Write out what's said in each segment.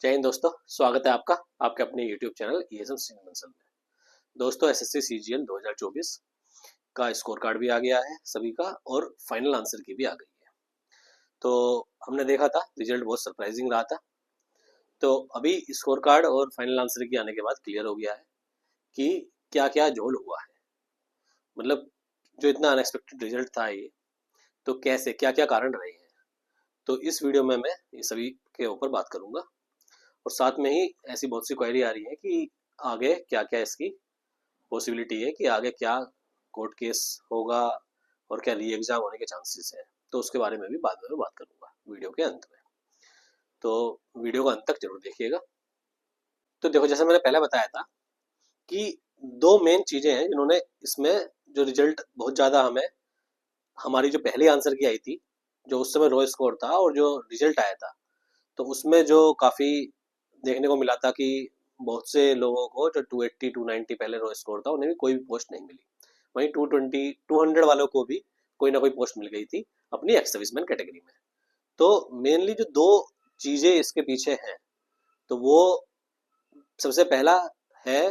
जय हिंद दोस्तों, स्वागत है आपका आपके अपने YouTube चैनल ईएसएम बंसल में। दोस्तों, एसएससी सीजीएल 2024 का स्कोर कार्ड भी आ गया है सभी का और फाइनल आंसर की भी आ गई है। तो हमने देखा था रिजल्ट बहुत सरप्राइजिंग रहा था। तो अभी स्कोर कार्ड और फाइनल आंसर की आने के बाद क्लियर हो गया है कि क्या क्या झोल हुआ है। मतलब जो इतना अनएक्सपेक्टेड रिजल्ट था ये, तो कैसे क्या क्या कारण रहे हैं। तो इस वीडियो में मैं ये सभी के ऊपर बात करूंगा और साथ में ही ऐसी बहुत सी क्वेरी आ रही है कि आगे क्या क्या इसकी पॉसिबिलिटी है कि आगे क्या कोर्ट केस होगा और क्या री एग्जाम होने के चांसेस हैं। तो उसके बारे में भी बाद में बात करूंगा वीडियो के अंत में। तो वीडियो को अंत तक जरूर देखिएगा। तो देखो, जैसे मैंने पहले बताया था कि दो मेन चीजें हैं जिन्होंने इसमें जो रिजल्ट बहुत ज्यादा हमें, हमारी जो पहली आंसर की आई थी, जो उस समय रो स्कोर था और जो रिजल्ट आया था, तो उसमें जो काफी देखने को मिला था कि बहुत से लोगों को जो 280 290 पहले रो स्कोर था उन्हें भी कोई भी पोस्ट नहीं मिली। वहीं 220 200 वालों को भी कोई ना कोई पोस्ट मिल गई थी अपनी एक्स सर्विसमैन कैटेगरी में। तो मेनली जो दो चीजें इसके पीछे हैं, तो वो सबसे पहला है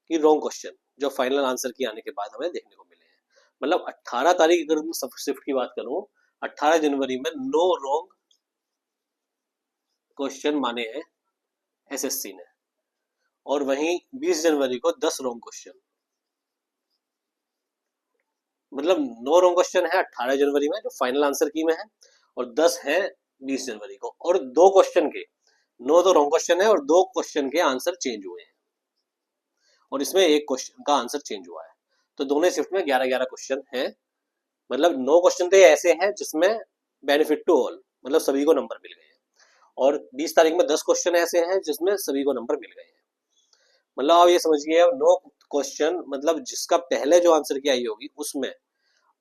कि रॉन्ग क्वेश्चन जो फाइनल आंसर की आने के बाद हमें देखने को मिले हैं। मतलब 18 तारीख, अगर मैं शिफ्ट की बात करूं, 18 जनवरी में नो रॉन्ग क्वेश्चन माने हैं एसएससी ने, और वहीं 20 जनवरी को 10 रॉन्ग क्वेश्चन। मतलब 9 रॉन्ग क्वेश्चन है 18 जनवरी में जो फाइनल आंसर की में है, और 10 है 20 जनवरी को। और दो क्वेश्चन के 9 तो रॉन्ग क्वेश्चन है और दो क्वेश्चन के आंसर चेंज हुए हैं, और इसमें एक क्वेश्चन का आंसर चेंज हुआ है। तो दोनों शिफ्ट में 11-11 क्वेश्चन है। मतलब 9 क्वेश्चन तो ऐसे हैं जिसमें बेनिफिट टू ऑल, मतलब सभी को नंबर मिल गए हैं, और 20 तारीख में 10 क्वेश्चन ऐसे हैं जिसमें सभी को नंबर मिल गए हैं। मतलब आप ये समझिए, अब 9 क्वेश्चन मतलब जिसका पहले जो आंसर की आई होगी उसमें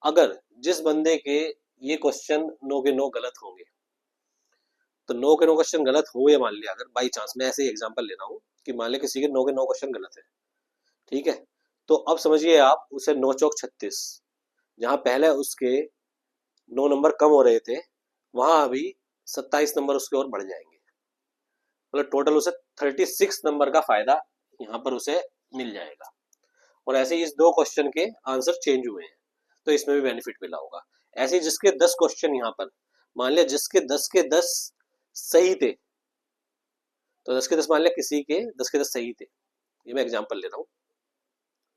अगर जिस बंदे के ये क्वेश्चन 9 के 9 गलत होंगे, तो 9 के 9 क्वेश्चन गलत हो, या मान लिया अगर बाई चांस, मैं ऐसे ही एग्जांपल ले रहा हूँ कि मान लिया किसी के 9 के 9 क्वेश्चन गलत है, ठीक है, तो अब समझिए आप उसे 9 चौक 36, जहां पहले उसके 9 नंबर कम हो रहे थे, वहां अभी 27 नंबर उसके और बढ़ जाएंगे। मतलब टोटल उसे 36 नंबर का फायदा यहाँ पर उसे मिल जाएगा। और ऐसे ही इस दो क्वेश्चन के आंसर चेंज हुए हैं, तो इसमें भी बेनिफिट मिला होगा। ऐसे ही जिसके 10 क्वेश्चन यहाँ पर, मान लिया जिसके 10 के 10 सही थे, तो 10 के 10 मान लिया किसी के 10 के 10 सही थे, ये मैं एग्जांपल ले रहा हूँ,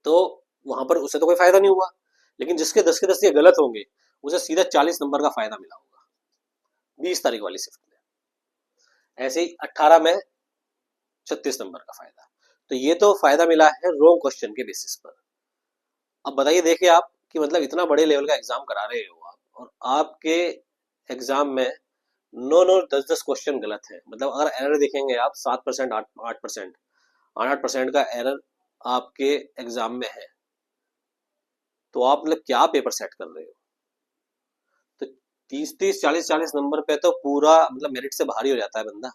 तो वहां पर उसे तो कोई फायदा नहीं हुआ। लेकिन जिसके 10 के 10 ये गलत होंगे, उसे सीधा 40 नंबर का फायदा मिला होगा 20 तारीख वाली शिफ्ट में। ऐसे ही 18 में 36 नंबर का फायदा। तो ये तो फायदा मिला है रॉन्ग क्वेश्चन के बेसिस पर। अब बताइए, देखिए आप कि मतलब इतना बड़े लेवल का एग्जाम करा रहे हो आप, और आपके एग्जाम में 9 9 10 10 क्वेश्चन गलत है। मतलब अगर एरर देखेंगे आप 7% 8% 8% का एरर आपके एग्जाम में है, तो आप मतलब क्या पेपर सेट कर रहे हो। तो 30 30 40 40 नंबर पे तो पूरा मतलब मेरिट से बाहर ही हो जाता है बंदा।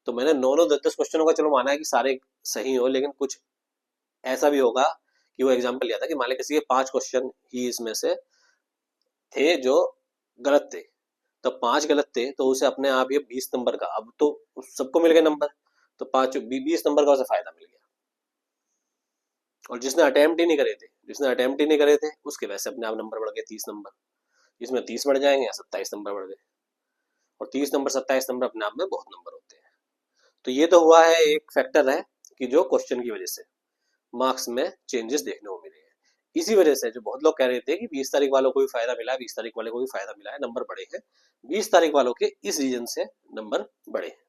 तो मैंने 9 9 10 10 क्वेश्चनों का चलो माना है कि सारे सही हो, लेकिन कुछ ऐसा भी होगा कि वो एग्जाम्पल लिया था कि मान लीजिए किसी के 5 क्वेश्चन ही इसमें से थे जो गलत थे, तो 5 गलत थे, तो उसे अपने आप ये 20 नंबर का, अब तो सबको मिल गए नंबर, तो 20 नंबर का उसे फायदा मिल गया। और जिसने अटेम्प्ट ही नहीं करे थे, उसके वैसे अपने आप नंबर बढ़ गए 30 नंबर। इसमें 30 बढ़ जाएंगे या 27 नंबर बढ़ गए, और 30 नंबर 27 नंबर अपने आप में बहुत नंबर होते हैं। तो ये तो हुआ है एक फैक्टर है कि जो क्वेश्चन की वजह से मार्क्स में चेंजेस देखने को मिले हैं। इसी वजह से जो बहुत लोग कह रहे थे कि 20 तारीख वालों को भी फायदा मिला है, 20 तारीख वाले को भी फायदा मिला है, नंबर बढ़े हैं, 20 तारीख वालों के इस रीजन से नंबर बढ़े हैं,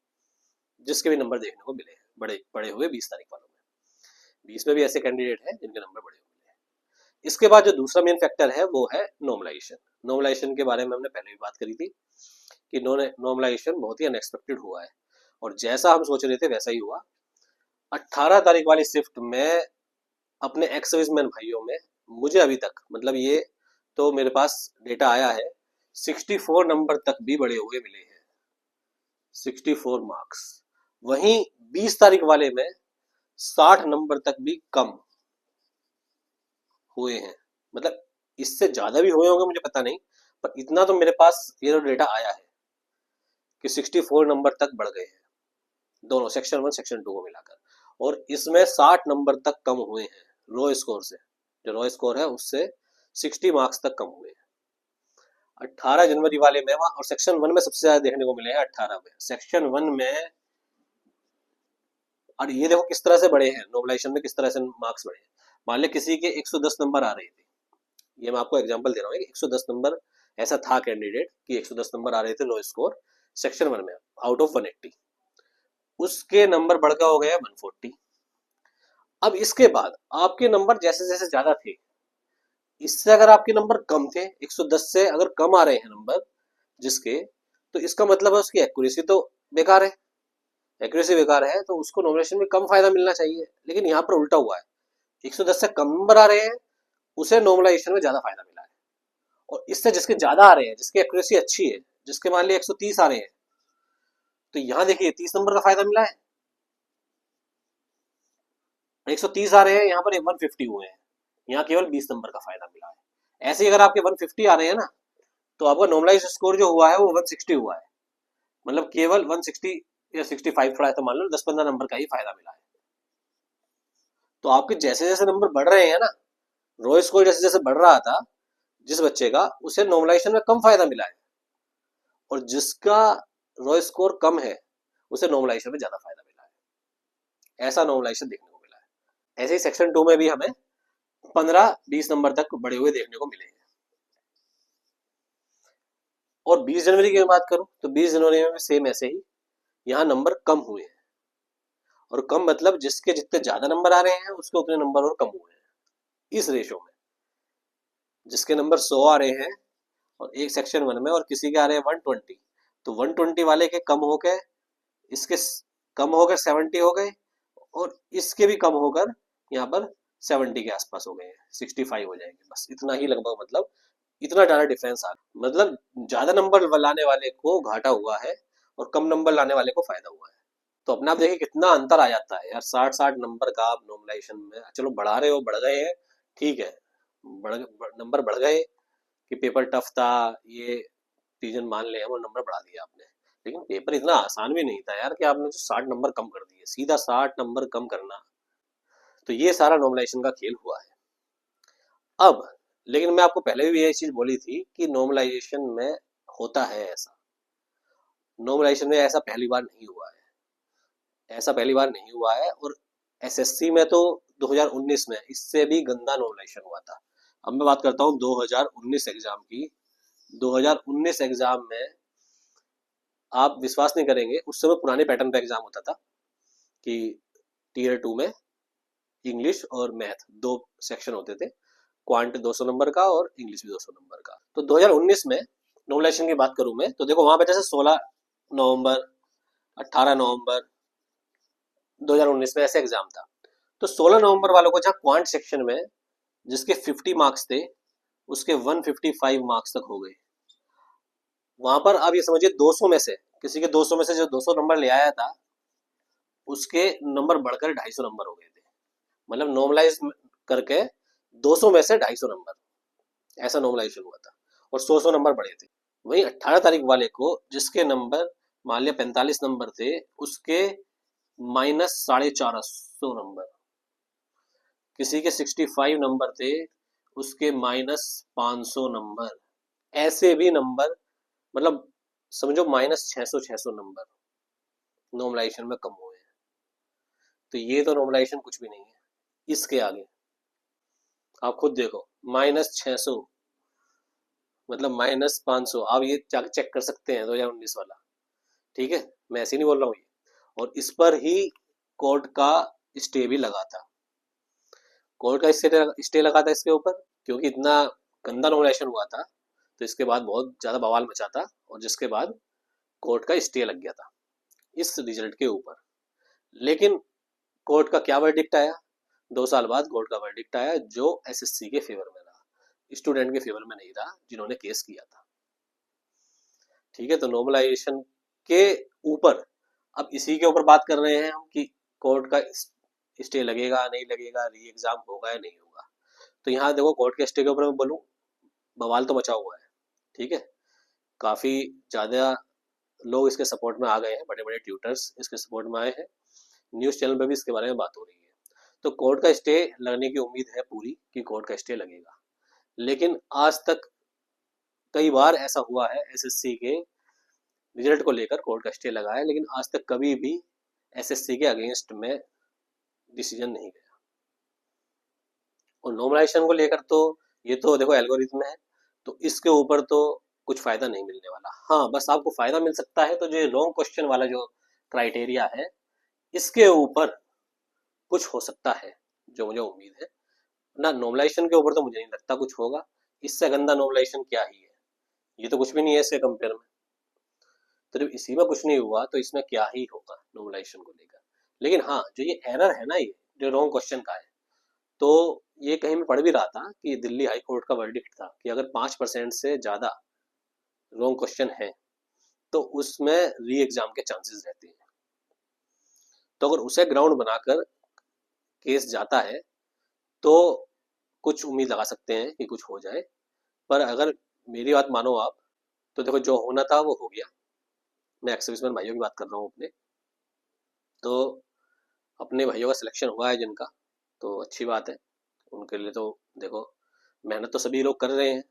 जिसके भी नंबर देखने को मिले हैं बड़े बड़े हुए 20 तारीख वालों में। 20 में भी ऐसे कैंडिडेट हैं जिनके नंबर बड़े हुए हैं। इसके बाद जो दूसरा मेन फैक्टर है वो है नॉर्मलाइजेशन। नॉर्मलाइजेशन के बारे में हमने पहले भी बात करी थी कि नॉर्मलाइजेशन बहुत ही अनएक्सपेक्टेड हुआ है, और जैसा हम सोच रहे थे वैसा ही हुआ। 18 तारीख वाली शिफ्ट में अपने एक्स सर्विसमैन भाइयों में मुझे अभी तक, मतलब ये तो मेरे पास डेटा आया है, 64 नंबर तक भी बड़े हुए मिले हैं, 64 मार्क्स। वहीं 20 तारीख वाले में 60 नंबर तक भी कम हुए हैं। मतलब इससे ज्यादा भी हुए होंगे मुझे पता नहीं, पर इतना तो मेरे पास ये डेटा आया है कि 64 नंबर तक बढ़ गए हैं, दोनों सेक्शन 1 सेक्शन 2 को मिलाकर, और इसमें 60 नंबर तक कम हुए हैं रो स्कोर से, जो रो स्कोर है उससे 60 मार्क्स तक कम हुए हैं 18 जनवरी वाले में। और सेक्शन 1 में सबसे ज्यादा देखने को मिले हैं 18 में, सेक्शन 1 में। और ये देखो किस तरह से बढ़े हैं, नॉर्मलाइजेशन में किस तरह से मार्क्स बढ़े हैं। मान लिया किसी के 110 नंबर आ रहे थे, ये मैं आपको एग्जांपल दे रहा हूँ, 110 नंबर ऐसा था कैंडिडेट कि 110 नंबर आ रहे थे लो स्कोर सेक्शन 1 में आउट ऑफ 180, उसके नंबर बढ़कर हो गया 140। अब इसके बाद आपके नंबर जैसे जैसे ज्यादा थे, इससे अगर आपके नंबर कम थे, 110 से अगर कम आ रहे हैं नंबर जिसके, तो इसका मतलब है उसकी एक्यूरेसी तो बेकार है, एक्यूरेसी बेकार है तो उसको नॉमिनेशन में कम फायदा मिलना चाहिए। लेकिन यहाँ पर उल्टा हुआ है, 110 से कम नंबर आ रहे हैं उसे नॉर्मलाइजेशन में ज्यादा फायदा मिला है, और इससे जिसके ज्यादा आ रहे हैं, जिसकी एक्यूरेसी अच्छी है, जिसके मान लिया 130 आ रहे हैं, तो यहाँ देखिए 30 नंबर का फायदा मिला है, 130 आ रहे हैं, यहाँ पर 150 हुए हैं, यहाँ केवल 20 नंबर का फायदा मिला है। ऐसे ही अगर आपके 150 आ रहे हैं ना, तो आपका नॉर्मलाइज स्कोर जो हुआ है वो 160 हुआ है, मतलब केवल 160 या 65 थोड़ा, तो मान लो 10-15 नंबर का ही फायदा मिला है। तो आपके जैसे जैसे नंबर बढ़ रहे हैं ना, रो स्कोर जैसे जैसे बढ़ रहा था जिस बच्चे का, उसे नॉर्मलाइजेशन में कम फायदा मिला है, और जिसका रो स्कोर कम है उसे नॉर्मलाइजेशन में ज्यादा फायदा मिला है। ऐसा नॉर्मलाइजेशन देखने को मिला है। ऐसे ही सेक्शन 2 में भी हमें 15-20 नंबर तक बढ़े हुए देखने को मिले हैं। और 20 जनवरी की बात करूं तो 20 जनवरी में सेम ऐसे ही, यहाँ नंबर कम हुए हैं, और कम मतलब जिसके जितने ज्यादा नंबर आ रहे हैं उसके उतने नंबर और कम हुए हैं इस रेशो में। जिसके नंबर 100 आ रहे हैं और एक सेक्शन 1 में, और किसी के आ रहे हैं 120, तो 120 वाले के कम हो गए, इसके कम होकर 70 हो गए, और इसके भी कम होकर यहाँ पर 70 के आसपास हो गए हैं, 65 हो जाएंगे, बस इतना ही लगभग, मतलब इतना ज्यादा डिफरेंस आ, मतलब ज्यादा नंबर लाने वाले को घाटा हुआ है और कम नंबर लाने वाले को फायदा हुआ है। तो अपने आप देखिए कितना अंतर आ जाता है यार, 60-60 नंबर का आप नॉर्मलाइजेशन में, चलो बढ़ा रहे हो, बढ़ गए हैं, ठीक है, नंबर बढ़ गए कि पेपर टफ था, ये रीजन मान ले, वो नंबर बढ़ा दिया आपने, लेकिन पेपर इतना आसान भी नहीं था यार कि आपने जो 60 नंबर कम कर दिए, सीधा 60 नंबर कम करना। तो ये सारा नॉर्मलाइजेशन का खेल हुआ है। अब लेकिन मैं आपको पहले भी यही चीज बोली थी कि नॉर्मलाइजेशन में होता है ऐसा, नॉर्मलाइजेशन में ऐसा पहली बार नहीं हुआ है, ऐसा पहली बार नहीं हुआ है। और एसएससी में तो 2019 में इससे भी गंदा नॉर्मलाइजेशन हुआ था। अब मैं बात करता हूँ 2019 एग्जाम की। 2019 एग्जाम में आप विश्वास नहीं करेंगे, उस समय पुराने पैटर्न का एग्जाम होता था कि टीयर 2 में इंग्लिश और मैथ 2 सेक्शन होते थे, क्वांट 200 नंबर का और इंग्लिश भी 200 नंबर का। तो 2019 में नॉर्मलाइजेशन की बात करूं मैं, तो देखो वहां पे जैसे 16 नवंबर 18 नवंबर 2019 में ऐसे एग्जाम था। तो 16 नवंबर वालों को जहां क्वांट सेक्शन में जिसके 50 मार्क्स थे, उसके 155 मार्क्स तक हो गए। वहां पर आप ये समझिए 200 में से, किसी के 200 में से जो 200 नंबर ले आया था, उसके नंबर बढ़कर 250 नंबर हो गए थे, मतलब नॉर्मलाइज करके 200 में से 250 नंबर, ऐसा नॉर्मलाइजेशन हुआ था, और 100 नंबर बढ़े थे। वही 18 तारीख वाले को जिसके नंबर मान लिया 45 नंबर थे, उसके -450 नंबर, किसी के 65 नंबर थे, उसके -500 नंबर, ऐसे भी नंबर, मतलब समझो -600 नंबर नॉर्मलाइजेशन में कम हुए हैं। तो ये तो नॉर्मलाइजेशन कुछ भी नहीं है इसके आगे। आप खुद देखो, -600 मतलब -500, आप ये जाके चेक कर सकते हैं 2019 वाला, ठीक है, मैं ऐसे नहीं बोल रहा हूँ ये। और इस पर ही कोर्ट का स्टे भी लगा था, कोर्ट का स्टे लगा था इसके ऊपर, क्योंकि इतना गंदा नॉर्मलाइजेशन हुआ था, तो इसके बाद बहुत ज्यादा बवाल मचा था, और जिसके बाद कोर्ट का स्टे लग गया था इस रिजल्ट के ऊपर। लेकिन कोर्ट का क्या वर्डिक्ट आया, 2 साल बाद कोर्ट का वर्डिक्ट आया जो एसएससी के फेवर में रहा, स्टूडेंट के फेवर में नहीं रहा जिन्होंने केस किया था, ठीक है। तो नॉर्मलाइजेशन के ऊपर अब इसी के ऊपर बात कर रहे हैं हम कि कोर्ट का स्टे लगेगा नहीं लगेगा, री एग्जाम होगा या नहीं होगा। तो यहाँ देखो कोर्ट के स्टे के ऊपर मैं बोलूँ, बवाल तो मचा हुआ है, ठीक है, काफी ज्यादा लोग इसके सपोर्ट में आ गए हैं, बड़े बड़े ट्यूटर्स इसके सपोर्ट में आए हैं, न्यूज़ चैनल पे भी इसके बारे में बात हो रही है। तो कोर्ट का स्टे लगने की उम्मीद है पूरी कि कोर्ट का स्टे लगेगा। लेकिन आज तक कई बार ऐसा हुआ है एसएससी के रिजल्ट को लेकर कोर्ट का स्टे लगा है, लेकिन आज तक कभी भी एसएससी के अगेंस्ट में डिसीजन नहीं गया। और नॉर्मलाइजेशन को लेकर तो ये तो देखो एल्गोरिथम है, तो इसके ऊपर तो कुछ फायदा नहीं मिलने वाला। हाँ, बस आपको फायदा मिल सकता है तो जो लॉन्ग क्वेश्चन वाला जो क्राइटेरिया है इसके ऊपर कुछ हो सकता है, जो मुझे उम्मीद है ना। नॉर्मलाइजेशन के ऊपर तो मुझे नहीं लगता कुछ होगा, इससे गंदा नॉर्मलाइजेशन क्या ही है, ये तो कुछ भी नहीं है इसके कंपेयर में। तो जब इसी में कुछ नहीं हुआ तो इसमें क्या ही होगा नॉर्मलाइजेशन को लेकर। लेकिन हाँ, जो ये एरर है ना, ये जो रॉन्ग क्वेश्चन का है, तो ये कहीं मैं पढ़ भी रहा था कि दिल्ली हाई कोर्ट का वर्डिक्ट था कि अगर 5% से ज़्यादा रॉन्ग क्वेश्चन है तो उसमें री एग्जाम के चांसेस रहते हैं। तो अगर उसे ग्राउंड बनाकर केस जाता है तो कुछ उम्मीद लगा सकते हैं कि कुछ हो जाए। पर अगर मेरी बात मानो आप, तो देखो जो होना था वो हो गया। मैं एक्स सर्विसमैन भाइयों की बात कर रहा हूँ अपने, तो अपने भाइयों का सिलेक्शन हुआ है जिनका, तो अच्छी बात है उनके लिए। तो देखो मेहनत तो सभी लोग कर रहे हैं।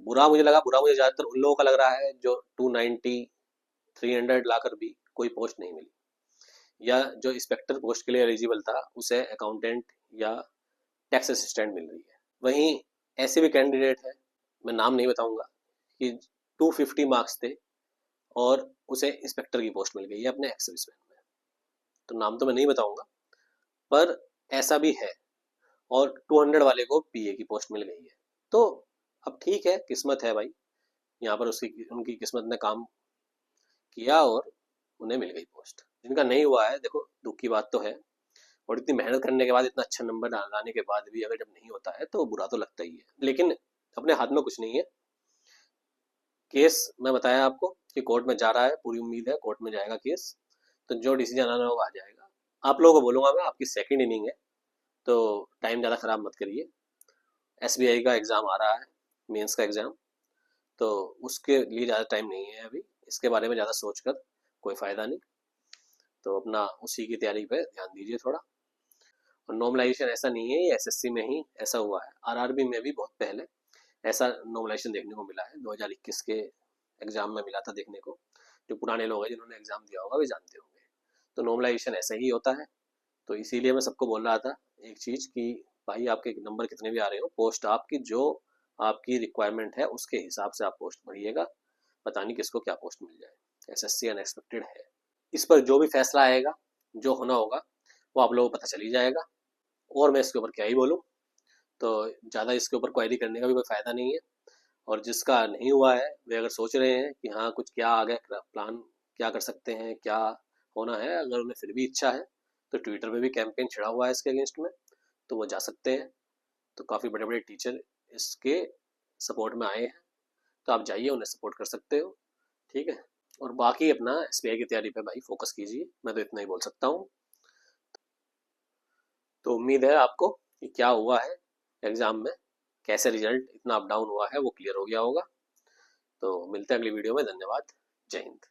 बुरा मुझे ज़्यादातर उन लोगों का लग रहा है जो 290 300 लाकर भी कोई पोस्ट नहीं मिली, या जो इंस्पेक्टर पोस्ट के लिए एलिजिबल था उसे अकाउंटेंट या टैक्स असिस्टेंट मिल रही है। वहीं ऐसे भी कैंडिडेट है, मैं नाम नहीं बताऊंगा, कि 250 मार्क्स थे और उसे इंस्पेक्टर की पोस्ट मिल गई है अपने एक्स सर्विसमैन में। तो नाम तो मैं नहीं बताऊंगा, पर ऐसा भी है। और 200 वाले को पीए की पोस्ट मिल गई है। तो अब ठीक है, किस्मत है भाई, यहाँ पर उसकी उनकी किस्मत ने काम किया और उन्हें मिल गई पोस्ट। जिनका नहीं हुआ है, देखो दुख की बात तो है, और इतनी मेहनत करने के बाद, इतना अच्छा नंबर लाने के बाद भी अगर जब नहीं होता है तो बुरा तो लगता ही है। लेकिन अपने हाथ में कुछ नहीं है। केस मैं बताया आपको कि कोर्ट में जा रहा है, पूरी उम्मीद है कोर्ट में जाएगा केस, तो जो डिसीजन आना होगा आ जाएगा। आप लोगों को बोलूँगा मैं, आपकी सेकंड इनिंग है तो टाइम ज़्यादा ख़राब मत करिए। एसबीआई का एग्ज़ाम आ रहा है, मेंस का एग्ज़ाम, तो उसके लिए ज़्यादा टाइम नहीं है अभी। इसके बारे में ज़्यादा सोचकर कोई फ़ायदा नहीं, तो अपना उसी की तैयारी पे ध्यान दीजिए थोड़ा। और नॉर्मलाइजेशन ऐसा नहीं है, ये एसएससी में ही ऐसा हुआ है, आरआरबी में भी बहुत पहले ऐसा नॉर्मलाइजेशन देखने को मिला है। 2021 के एग्ज़ाम में मिला था देखने को। जो पुराने लोग हैं जिन्होंने एग्ज़ाम दिया होगा वे जानते होंगे। तो नॉर्मलाइजेशन ऐसा ही होता है। तो इसीलिए मैं सबको बोल रहा था एक चीज़ कि भाई आपके नंबर कितने भी आ रहे हो, पोस्ट आपकी जो आपकी रिक्वायरमेंट है उसके हिसाब से आप पोस्ट भरिएगा। पता नहीं किसको क्या पोस्ट मिल जाए, एसएससी अनएक्सपेक्टेड है। इस पर जो भी फैसला आएगा, जो होना होगा, वो आप लोगों को पता चल ही जाएगा। और मैं इसके ऊपर क्या ही बोलूँ, तो ज़्यादा इसके ऊपर क्वेरी करने का भी कोई फ़ायदा नहीं है। और जिसका नहीं हुआ है वे अगर सोच रहे हैं कि हाँ कुछ क्या आगे प्लान क्या कर सकते हैं, क्या होना है, अगर उन्हें फिर भी इच्छा है तो ट्विटर पे भी कैंपेन छिड़ा हुआ है इसके अगेंस्ट में, तो वो जा सकते हैं। तो काफ़ी बड़े बड़े टीचर इसके सपोर्ट में आए हैं, तो आप जाइए उन्हें सपोर्ट कर सकते हो, ठीक है। और बाकी अपना एसबीआई की तैयारी पे भाई फोकस कीजिए, मैं तो इतना ही बोल सकता हूँ। तो उम्मीद है आपको कि क्या हुआ है एग्ज़ाम में, कैसे रिजल्ट इतना अप डाउन हुआ है वो क्लियर हो गया होगा। तो मिलते हैं अगली वीडियो में। धन्यवाद। जय हिंद।